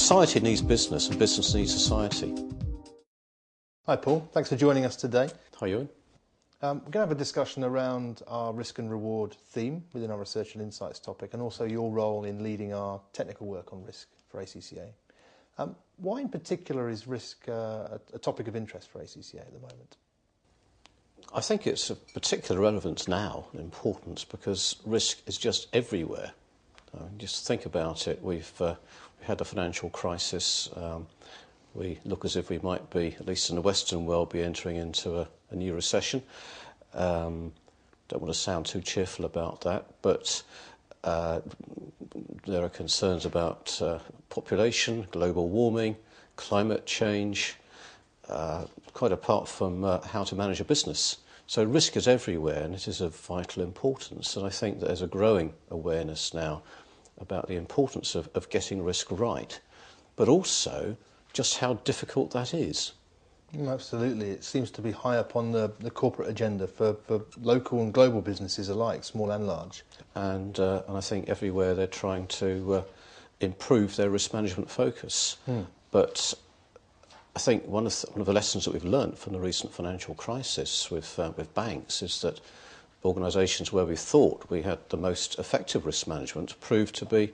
Society needs business and business needs society. Hi Paul, thanks for joining us today. Hi Ewan. We're going to have a discussion around our risk and reward theme within our research and insights topic, and also your role in leading our technical work on risk for ACCA. Why in particular is risk a topic of interest for ACCA at the moment? I think it's of particular relevance now, importance, because risk is just everywhere. Just think about it. We've had a financial crisis. We look as if we might be, at least in the Western world, be entering into a new recession. Don't want to sound too cheerful about that, but there are concerns about population, global warming, climate change, quite apart from how to manage a business. So risk is everywhere, and it is of vital importance. And I think that there's a growing awareness now about the importance of getting risk right, but also just how difficult that is. Absolutely. It seems to be high up on the corporate agenda for local and global businesses alike, small and large. And I think everywhere they're trying to improve their risk management focus. But I think one of the lessons that we've learned from the recent financial crisis with banks is that organisations where we thought we had the most effective risk management proved to be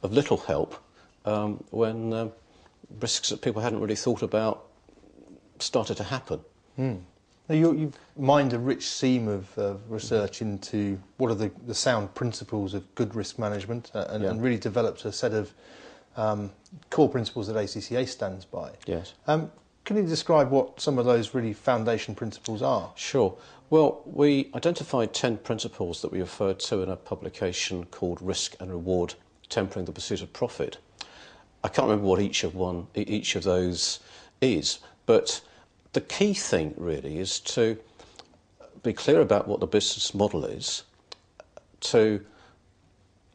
of little help when risks that people hadn't really thought about started to happen. Now you've mined a rich seam of research into what are the sound principles of good risk management and really developed a set of core principles that ACCA stands by. Yes. Can you describe what some of those really foundation principles are? Sure. Well, we identified 10 principles that we referred to in a publication called Risk and Reward, Tempering the Pursuit of Profit. I can't remember what each of those is, but the key thing really is to be clear about what the business model is, to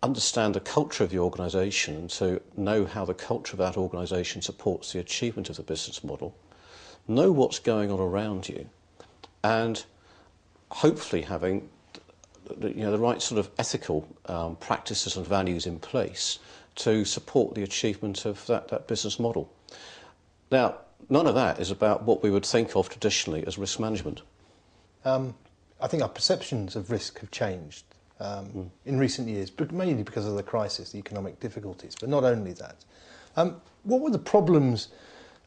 understand the culture of the organisation and to know how the culture of that organisation supports the achievement of the business model, know what's going on around you, and hopefully having the right sort of ethical practices and values in place to support the achievement of that business model. Now, none of that is about what we would think of traditionally as risk management. I think our perceptions of risk have changed in recent years, but mainly because of the crisis, the economic difficulties, but not only that. What were the problems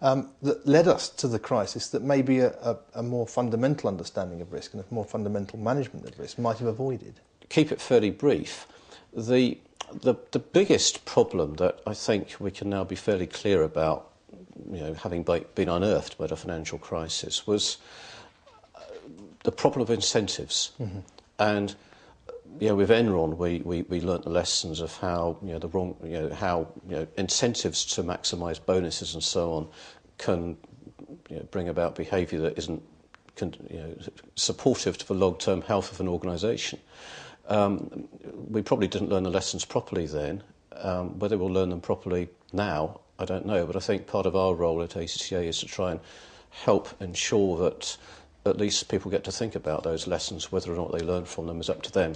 that led us to the crisis that maybe a more fundamental understanding of risk and a more fundamental management of risk might have avoided? Keep it fairly brief. The biggest problem that I think we can now be fairly clear about, having been unearthed by the financial crisis, was the problem of incentives. And with Enron, we learnt the lessons of how incentives to maximise bonuses and so on can bring about behaviour that isn't supportive to the long-term health of an organisation. We probably didn't learn the lessons properly then. Whether we'll learn them properly now, I don't know. But I think part of our role at ACCA is to try and help ensure that at least people get to think about those lessons. Whether or not they learn from them is up to them.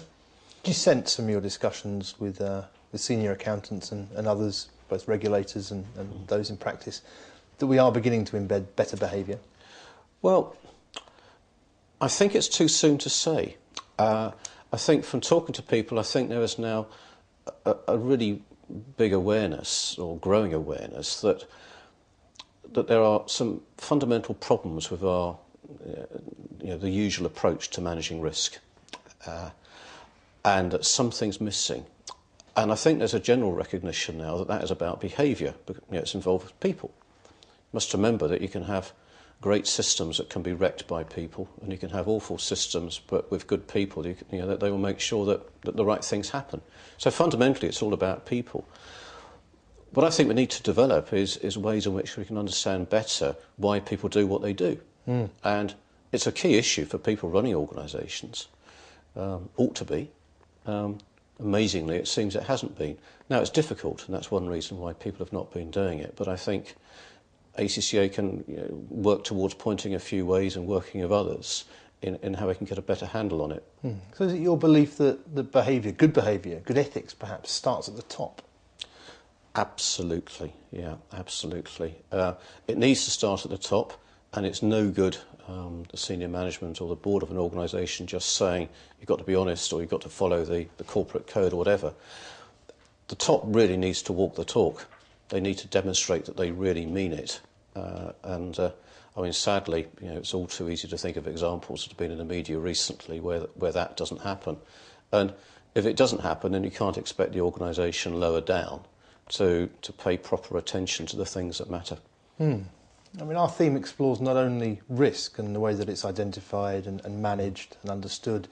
Do you sense from your discussions with senior accountants and others, both regulators and those in practice, that we are beginning to embed better behaviour? Well, I think it's too soon to say. I think from talking to people, I think there is now a really big awareness, or growing awareness, that there are some fundamental problems with our, the usual approach to managing risk, and that something's missing. And I think there's a general recognition now that is about behaviour. It's involved with people. You must remember that you can have great systems that can be wrecked by people, and you can have awful systems, but with good people, that they will make sure that the right things happen. So fundamentally, it's all about people. What I think we need to develop is ways in which we can understand better why people do what they do. And it's a key issue for people running organisations. Ought to be. Amazingly, it seems it hasn't been. Now, it's difficult, and that's one reason why people have not been doing it, but I think ACCA can work towards pointing a few ways and working with others in how we can get a better handle on it. So is it your belief that the behaviour, good ethics perhaps, starts at the top? Absolutely, yeah, absolutely. It needs to start at the top, and it's no good the senior management or the board of an organisation just saying you've got to be honest or you've got to follow the corporate code or whatever. The top really needs to walk the talk. They need to demonstrate that they really mean it. I mean, sadly, it's all too easy to think of examples that have been in the media recently where that doesn't happen. And if it doesn't happen, then you can't expect the organisation lower down to pay proper attention to the things that matter. I mean, our theme explores not only risk and the way that it's identified and managed and understood,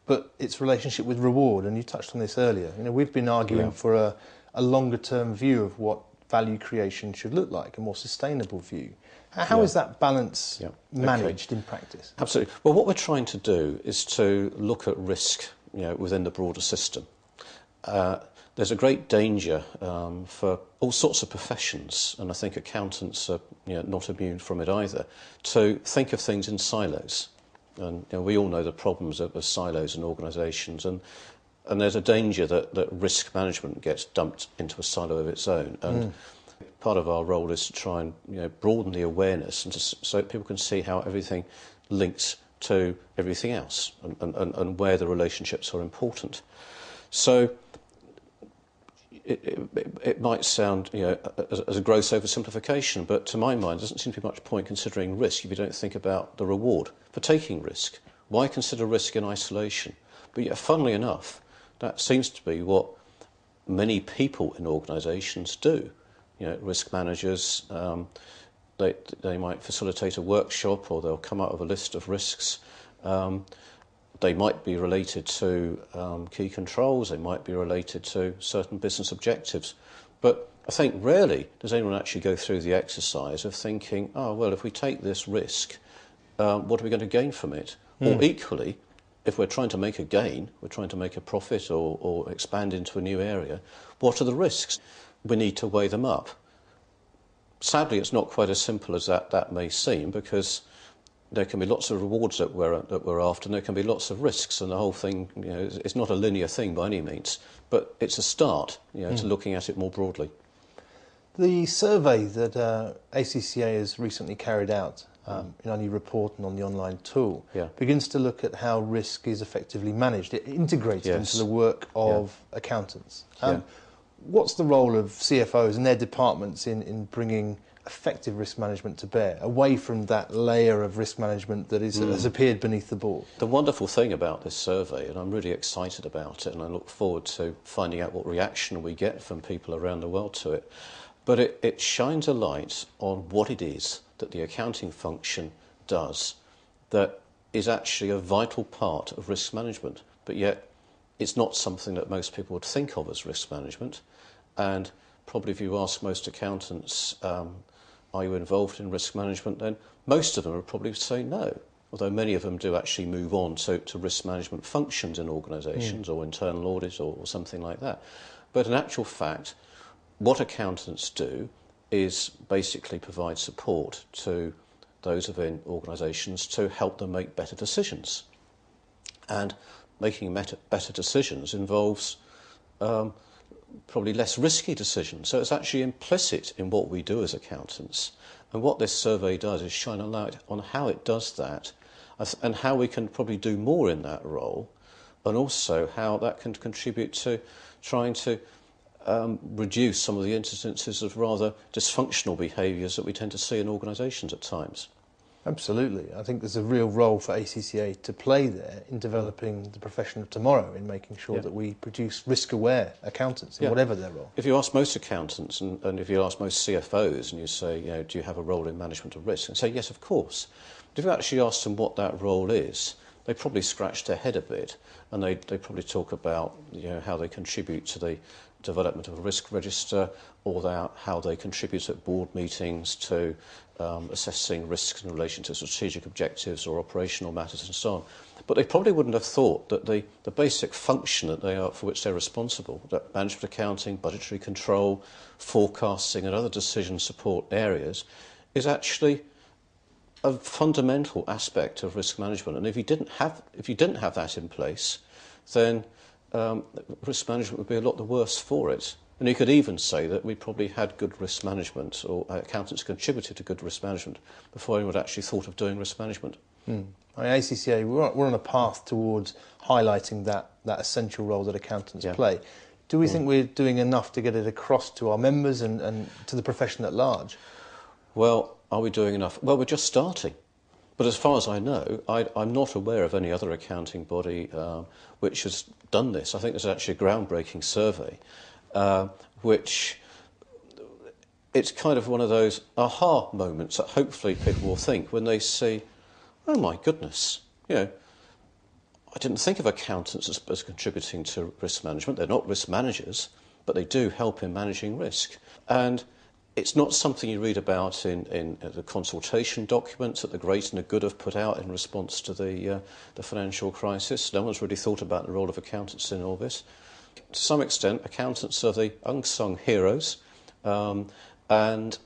but its relationship with reward. And you touched on this earlier. We've been arguing for a longer-term view of what value creation should look like, a more sustainable view. How is that balance managed in practice? Absolutely. Well, what we're trying to do is to look at risk, within the broader system. There's a great danger for all sorts of professions, and I think accountants are not immune from it either, to think of things in silos. And we all know the problems of silos in organisations, and there's a danger that risk management gets dumped into a silo of its own. And part of our role is to try and broaden the awareness and so people can see how everything links to everything else and where the relationships are important. So it might sound as a gross oversimplification, but to my mind, there doesn't seem to be much point considering risk if you don't think about the reward for taking risk. Why consider risk in isolation? But yet, funnily enough, that seems to be what many people in organisations do. Risk managers, they might facilitate a workshop or they'll come out with a list of risks. They might be related to key controls, they might be related to certain business objectives. But I think rarely does anyone actually go through the exercise of thinking, well, if we take this risk, what are we going to gain from it? Or equally, if we're trying to make a gain, we're trying to make a profit or expand into a new area, what are the risks? We need to weigh them up. Sadly, it's not quite as simple as that may seem, because there can be lots of rewards that we're after, and there can be lots of risks, and the whole thing, it's not a linear thing by any means, but it's a start, to looking at it more broadly. The survey that ACCA has recently carried out in our new report and on the online tool begins to look at how risk is effectively managed. It integrates into the work of accountants. What's the role of CFOs and their departments in bringing effective risk management to bear, away from that layer of risk management that has appeared beneath the board? The wonderful thing about this survey, and I'm really excited about it, and I look forward to finding out what reaction we get from people around the world to it, but it shines a light on what it is that the accounting function does that is actually a vital part of risk management, but yet it's not something that most people would think of as risk management. And probably if you ask most accountants, are you involved in risk management, then most of them would probably say no, although many of them do actually move on to risk management functions in organisations or internal audit or something like that. But in actual fact, what accountants do is basically provide support to those within organisations to help them make better decisions. And making better decisions involves probably less risky decisions. So it's actually implicit in what we do as accountants. And what this survey does is shine a light on how it does that and how we can probably do more in that role, and also how that can contribute to trying to reduce some of the incidences of rather dysfunctional behaviours that we tend to see in organisations at times. Absolutely. I think there's a real role for ACCA to play there in developing the profession of tomorrow, in making sure that we produce risk-aware accountants in whatever their role. If you ask most accountants and if you ask most CFOs and you say, do you have a role in management of risk? And say, yes, of course. But if you actually ask them what that role is, they probably scratch their head a bit, and they probably talk about how they contribute to the development of a risk register, or how they contribute at board meetings to assessing risks in relation to strategic objectives or operational matters and so on. But they probably wouldn't have thought that the basic function that for which they're responsible, that management accounting, budgetary control, forecasting and other decision support areas, is actually a fundamental aspect of risk management. And if you didn't have that in place, then risk management would be a lot the worse for it. And you could even say that we probably had good risk management, or accountants contributed to good risk management before anyone had actually thought of doing risk management. I mean, ACCA, we're on a path towards highlighting that essential role that accountants play. Do we think we're doing enough to get it across to our members and to the profession at large? Well, are we doing enough? Well, we're just starting. But as far as I know, I'm not aware of any other accounting body which has done this. I think there's actually a groundbreaking survey, which it's kind of one of those aha moments that hopefully people will think when they see, oh my goodness, I didn't think of accountants as contributing to risk management. They're not risk managers, but they do help in managing risk. And it's not something you read about in the consultation documents that the great and the good have put out in response to the financial crisis. No one's really thought about the role of accountants in all this. To some extent, accountants are the unsung heroes, and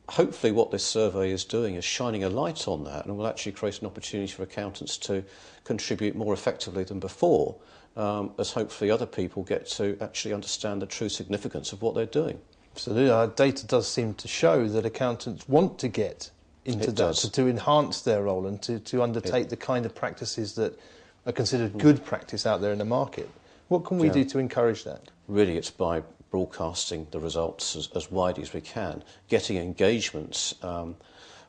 hopefully what this survey is doing is shining a light on that, and will actually create an opportunity for accountants to contribute more effectively than before, as hopefully other people get to actually understand the true significance of what they're doing. Absolutely. Our data does seem to show that accountants want to get into that, to enhance their role and to undertake the kind of practices that are considered good practice out there in the market. What can we do to encourage that? Really, it's by broadcasting the results as widely as we can, getting engagements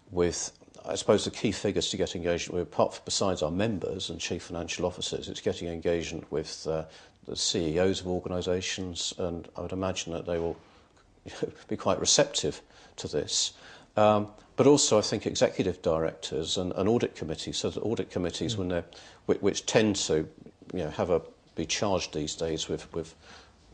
with, I suppose the key figures to get engagement with, besides our members and chief financial officers, it's getting engagement with the CEOs of organisations, and I would imagine that they will be quite receptive to this. But also I think executive directors and audit committees, so that audit committees which tend to be charged these days with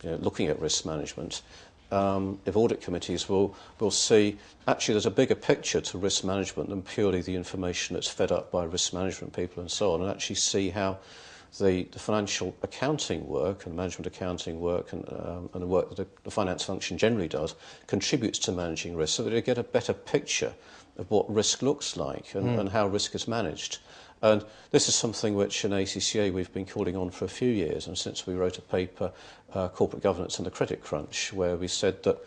looking at risk management, if audit committees will see actually there's a bigger picture to risk management than purely the information that's fed up by risk management people and so on, and actually see how the financial accounting work and management accounting work and the work that the finance function generally does contributes to managing risk, so that you get a better picture of what risk looks like and how risk is managed. And this is something which in ACCA we've been calling on for a few years, and since we wrote a paper, Corporate Governance and the Credit Crunch, where we said that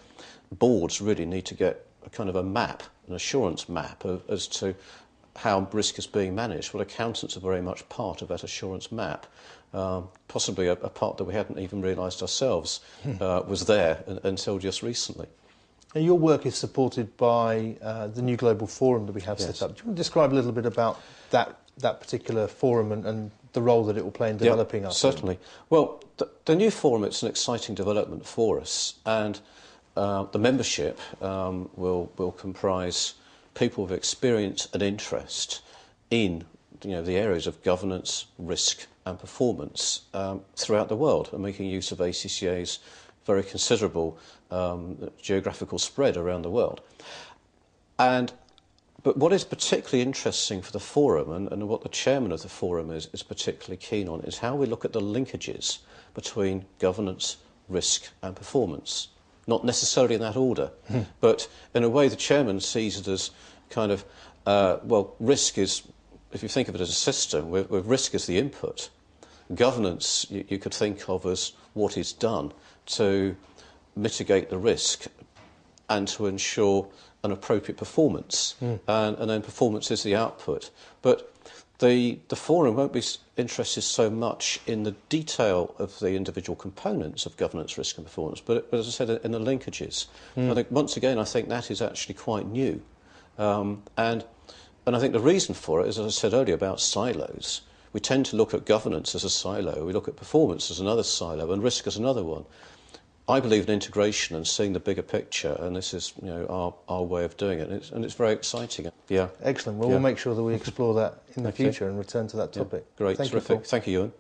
boards really need to get a kind of a map, an assurance map as to how risk is being managed. Well, accountants are very much part of that assurance map, possibly a part that we hadn't even realised ourselves was there until just recently. And your work is supported by the new global forum that we have set up. Do you want to describe a little bit about that particular forum and the role that it will play in developing us? Certainly. Well, the new forum, it's an exciting development for us, and the membership will comprise people with experience and interest in the areas of governance, risk and performance throughout the world, and making use of ACCA's very considerable geographical spread around the world. But what is particularly interesting for the forum, and what the chairman of the forum is particularly keen on, is how we look at the linkages between governance, risk and performance. Not necessarily in that order, but in a way the chairman sees it as kind of, risk is, if you think of it as a system, where risk is the input, governance you could think of as what is done to mitigate the risk and to ensure an appropriate performance, and then performance is the output. But the forum won't be interested so much in the detail of the individual components of governance, risk and performance, but as I said, in the linkages. I think, once again, I think that is actually quite new. And I think the reason for it is, as I said earlier, about silos. We tend to look at governance as a silo, we look at performance as another silo, and risk as another one. I believe in integration and seeing the bigger picture, and this is our way of doing it, and it's very exciting. Yeah. Excellent. Well, we'll make sure that we explore that in the future and return to that topic. Great. Terrific. Thank you, Ewan.